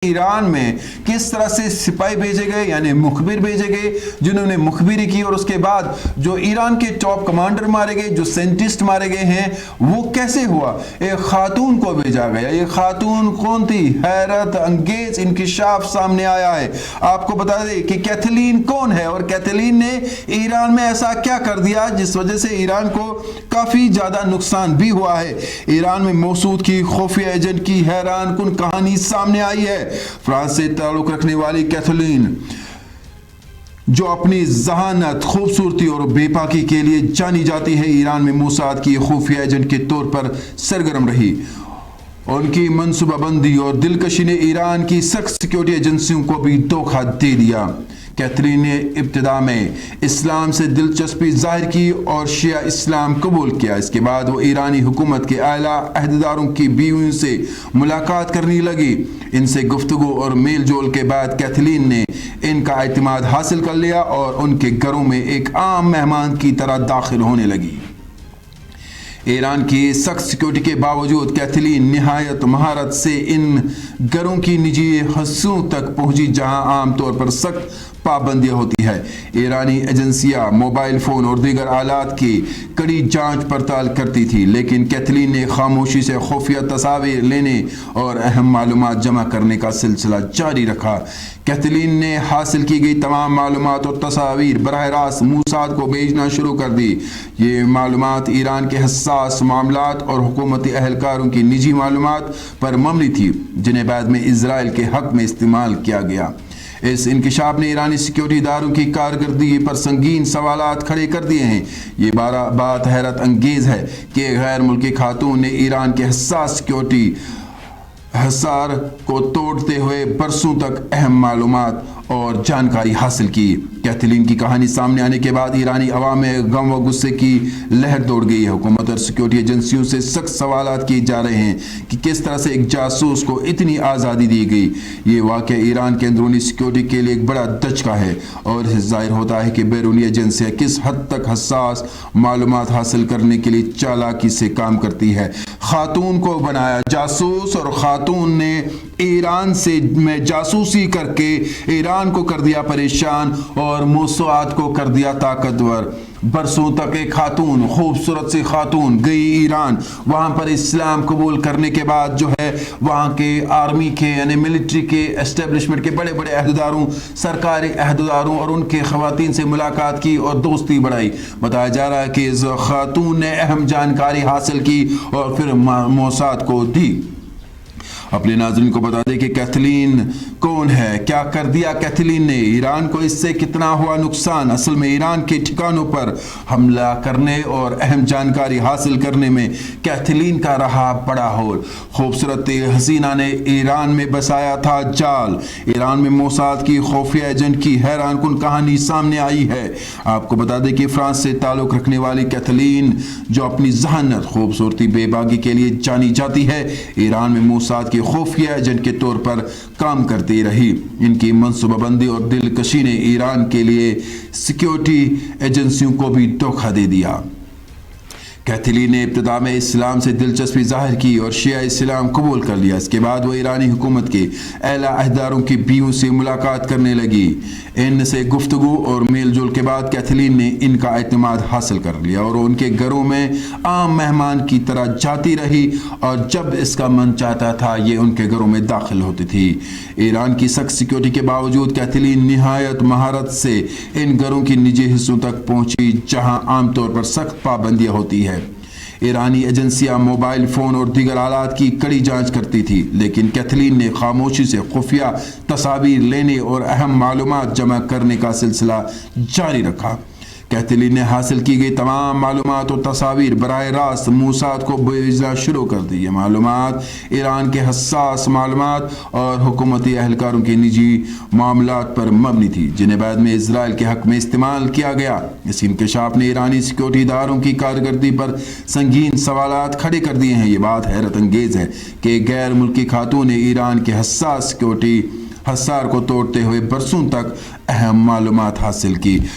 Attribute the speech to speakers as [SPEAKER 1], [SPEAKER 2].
[SPEAKER 1] ایران میں کس طرح سے سپاہی بھیجے گئے یعنی مخبر بھیجے گئے جنہوں نے مخبری کی، اور اس کے بعد جو ایران کے ٹاپ کمانڈر مارے گئے، جو سائنٹسٹ مارے گئے ہیں، وہ کیسے ہوا؟ ایک خاتون کو بھیجا گیا۔ یہ خاتون کون تھی؟ حیرت انگیز انکشاف سامنے آیا ہے۔ آپ کو بتا دیں کہ کیتھلین کون ہے، اور کیتھلین نے ایران میں ایسا کیا کر دیا جس وجہ سے ایران کو کافی زیادہ نقصان بھی ہوا ہے۔ ایران میں موسود کی خفیہ ایجنٹ کی حیران کن کہانی سامنے آئی ہے۔ فرانس سے تعلق رکھنے والی کیتھلین، جو اپنی ذہانت، خوبصورتی اور بے باکی کے لیے جانی جاتی ہے، ایران میں موساد کی خفیہ ایجنٹ کے طور پر سرگرم رہی۔ ان کی منصوبہ بندی اور دلکشی نے ایران کی سخت سیکیورٹی ایجنسیوں کو بھی دھوکہ دے دیا۔ کیتھلین نے ابتدا میں اسلام سے دلچسپی ظاہر کی اور شیعہ اسلام قبول کیا۔ اس کے بعد وہ ایرانی حکومت کے اعلیٰ عہدیداروں کی بیویوں سے ملاقات کرنے لگی۔ ان سے گفتگو اور میل جول کے بعد کیتھلین نے ان کا اعتماد حاصل کر لیا اور ان کے گھروں میں ایک عام مہمان کی طرح داخل ہونے لگی۔ ایران کی سخت سیکیورٹی کے باوجود کیتھلین نہایت مہارت سے ان گھروں کی نجی حصوں تک پہنچی جہاں عام طور پر سخت پابندیاں ہوتی ہے۔ ایرانی ایجنسیاں موبائل فون اور دیگر آلات کی کڑی جانچ پڑتال کرتی تھی، لیکن کیتھلین نے خاموشی سے خفیہ تصاویر لینے اور اہم معلومات جمع کرنے کا سلسلہ جاری رکھا۔ کیتھلین نے حاصل کی گئی تمام معلومات اور تصاویر براہ راست موساد کو بھیجنا شروع کر دی۔ یہ معلومات ایران کے حساس معاملات اور حکومتی اہلکاروں کی نجی معلومات پر مبنی تھی، جنہیں بعد میں اسرائیل کے حق میں استعمال کیا گیا۔ اس انکشاف نے ایرانی سیکیورٹی اداروں کی کارکردگی پر سنگین سوالات کھڑے کر دیے ہیں۔ یہ بات حیرت انگیز ہے کہ ایک غیر ملکی خاتون نے ایران کے حساس سیکیورٹی حصار کو توڑتے ہوئے برسوں تک اہم معلومات اور جانکاری حاصل کی۔ کیتھلین کی کہانی سامنے آنے کے بعد ایرانی عوام میں غم و غصے کی لہر دوڑ گئی ہے۔ حکومت اور سیکیورٹی ایجنسیوں سے سخت سوالات کیے جا رہے ہیں کہ کس طرح سے ایک جاسوس کو اتنی آزادی دی گئی۔ یہ واقعہ ایران کے اندرونی سیکیورٹی کے لیے ایک بڑا دھچکا ہے، اور اس سے ظاہر ہوتا ہے کہ بیرونی ایجنسیاں کس حد تک حساس معلومات حاصل کرنے کے لیے چالاکی سے کام کرتی ہے۔ خاتون کو بنایا جاسوس، اور خاتون نے ایران میں جاسوسی کر کے ایران کو کر دیا پریشان اور موساد کو کر دیا طاقتور۔ برسوں تک ایک خاتون، خوبصورت سی خاتون گئی ایران، وہاں پر اسلام قبول کرنے کے بعد جو ہے وہاں کے آرمی کے یعنی ملٹری کے اسٹیبلشمنٹ کے بڑے بڑے عہدیداروں، سرکاری عہدیداروں اور ان کے خواتین سے ملاقات کی اور دوستی بڑھائی۔ بتایا جا رہا ہے کہ اس خاتون نے اہم جانکاری حاصل کی اور پھر موساد کو دی۔ اپنے ناظرین کو بتا دیں کہ کیتھلین کون ہے، کیا کر دیا کیتھلین نے، ایران کو اس سے کتنا ہوا نقصان۔ اصل میں ایران کے ٹھکانوں پر حملہ کرنے اور اہم جانکاری حاصل کرنے میں کیتھلین کا رہا بڑا ہول۔ خوبصورت حسینہ نے ایران میں بسایا تھا جال۔ ایران میں موساد کی خفیہ ایجنٹ کی حیران کن کہانی سامنے آئی ہے۔ آپ کو بتا دیں کہ فرانس سے تعلق رکھنے والی کیتھلین، جو اپنی ذہانت، خوبصورتی، بے باکی کے لیے جانی جاتی ہے، ایران میں موساد کی خفیہ ایجنٹ کے طور پر کام کرتی رہی۔ ان کی منصوبہ بندی اور دلکشی نے ایران کے لیے سیکیورٹی ایجنسیوں کو بھی دھوکہ دے دیا۔ کیتھلین نے ابتدا میں اسلام سے دلچسپی ظاہر کی اور شیعہ اسلام قبول کر لیا۔ اس کے بعد وہ ایرانی حکومت کے اعلیٰ عہدیداروں کی بیویوں سے ملاقات کرنے لگی۔ ان سے گفتگو اور میل جول کے بعد کیتھلین نے ان کا اعتماد حاصل کر لیا اور ان کے گھروں میں عام مہمان کی طرح جاتی رہی، اور جب اس کا من چاہتا تھا یہ ان کے گھروں میں داخل ہوتی تھی۔ ایران کی سخت سیکیورٹی کے باوجود کیتھلین نہایت مہارت سے ان گھروں کی نجی حصوں تک پہنچی جہاں عام طور پر سخت پابندیاں ہوتی ہے۔ ایرانی ایجنسیاں موبائل فون اور دیگر آلات کی کڑی جانچ کرتی تھی، لیکن کیتھلین نے خاموشی سے خفیہ تصاویر لینے اور اہم معلومات جمع کرنے کا سلسلہ جاری رکھا۔ کیتھلین نے حاصل کی گئی تمام معلومات اور تصاویر براہ راست موساد کو بھیجنا شروع کر دی۔ یہ معلومات ایران کے حساس معلومات اور حکومتی اہلکاروں کے نجی معاملات پر مبنی تھی، جنہیں بعد میں اسرائیل کے حق میں استعمال کیا گیا۔ اس انکشاف نے ایرانی سیکیورٹی اداروں کی کارکردگی پر سنگین سوالات کھڑے کر دیے ہیں۔ یہ بات حیرت انگیز ہے کہ ایک غیر ملکی خاتون نے ایران کے حساس سیکیورٹی حصار کو توڑتے ہوئے برسوں تک اہم معلومات حاصل کی۔